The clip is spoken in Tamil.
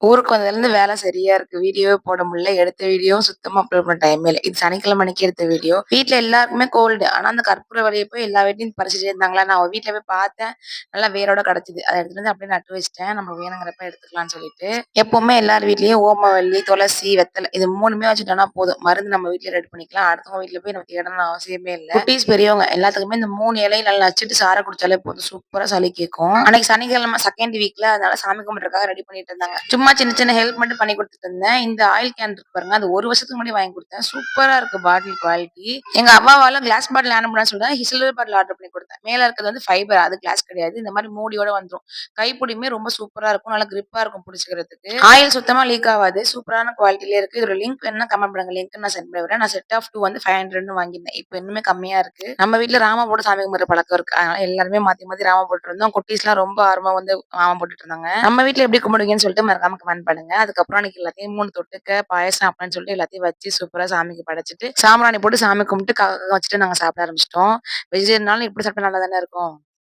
ஊருக்கு வந்ததுலேருந்து வேலை சரியா இருக்கு. வீடியோவே போட முடியல. எடுத்த வீடியோவும் சுத்தமா அப்லோட் பண்ண டைமே இல்ல. இது சனிக்கிழமை அன்னைக்கு எடுத்த வீடியோ. வீட்ல எல்லாருக்குமே கோல்டு. ஆனா, அந்த கற்பூரவள்ளிய போய் எல்லா வீட்லயும் பறிச்சுட்டே இருந்தாங்களா, நான் ஒரு வீட்ல போய் பார்த்தேன். நல்லா வேரோட கிடச்சுது. அத எடுத்துட்டு வந்து அப்படியே நட்டு வச்சுட்டேன். நம்ம வேணுங்கிறப்ப எடுத்துக்கலாம்னு சொல்லிட்டு. எப்பவுமே எல்லார் வீட்லயும் ஓமவல்லி, துளசி, வெத்தல இது 3மே வச்சுட்டோம்னா போதும். மருந்து நம்ம வீட்ல ரெடி பண்ணிக்கலாம். அடுத்தவங்க வீட்ல போய் நம்ம தேடணும்னு அவசியமே இல்ல. குட்டீஸ், பெரியவங்க எல்லாத்துக்குமே இந்த 3 இலையும் நல்லா நச்சுட்டு சாறை குடிச்சாலே போதும். சூப்பரா சளி கேட்கும். அன்னைக்கு சனிக்கிழமை 2ண்ட் வீக்ல அதனால சாமி கும்பிடுறதுக்காக ரெடி பண்ணிட்டு இருந்தாங்க. சும்மா சின்ன சின்ன ஹெல்ப் மட்டும் பண்ணி குடுத்துட்டு இருந்தேன். இந்த ஆயில் கேன் இருக்கு பாருங்க. அது 1 வருஷத்துக்கு முன்னாடி வாங்கி குடுத்தேன். சூப்பரா இருக்கு பாட்டில் குவாலிட்டி. எங்க அவ்வாவால கிளாஸ் பாட்டில் அனுப்புனான்னு சொல்லிட்டு சில்வர் பாட்டில் ஆர்டர் பண்ணி குடுத்தேன். மேல இருக்கிறது வந்து ஃபைபர். அது கிளாஸ் கிடையாது. இந்த மாரி மூடியோட வந்துரும். கைப்பிடியுமே ரொம்ப சூப்பரா இருக்கும். நல்லா கிரிப்பா இருக்கும் புடிச்சுக்கிறதுக்கு. ஆயில் சுத்தமா லீக் ஆவாது. சூப்பரான குவாலிட்டில இருக்கு. இதோட லிங்க் வேணும்னா கமெண்ட் பண்ணுங்க. லிங்க் நான் சென்ட் பண்ணி விடுறேன். நான் செட் ஆஃப் 2 வந்து 500ன்னு வாங்கியிருந்தேன். இப்ப இன்னுமே கம்மியா இருக்கு. நம்ம வீட்ல ராமா போட்டு சாமி கும்பிடுற பழக்கம் இருக்கு. அதனால எல்லாருமே மாத்தி மாத்தி ராமா போட்டுட்டு இருந்தோம். குட்டீஸ்லாம் ரொம்ப ஆர்வமா வந்து ராமா போட்டுட்டு இருந்தாங்க. நம்ம வீட்ல எப்படி கும்பிடுவீங்கன்னு சொல்லிட்டு மறக்காம கமெண்ட் பண்ணுங்க. அதுக்கப்புறம் அன்னைக்கு எல்லாத்தையும் 3 தொட்டுக்க, பாயாசம் அப்பளம்ன்னு சொல்லிட்டு எல்லாத்தையும் வச்சு சூப்பரா சாமிக்கு படைச்சுட்டு, சாம்பிராணி போட்டு சாமி கும்பிட்டு வச்சுட்டு நாங்க சாப்பிட ஆரம்பிச்சுட்டோம். வெஜிடேரியன்னாலும் இப்படி சாப்பிட்டா நல்லா தானே இருக்கும்.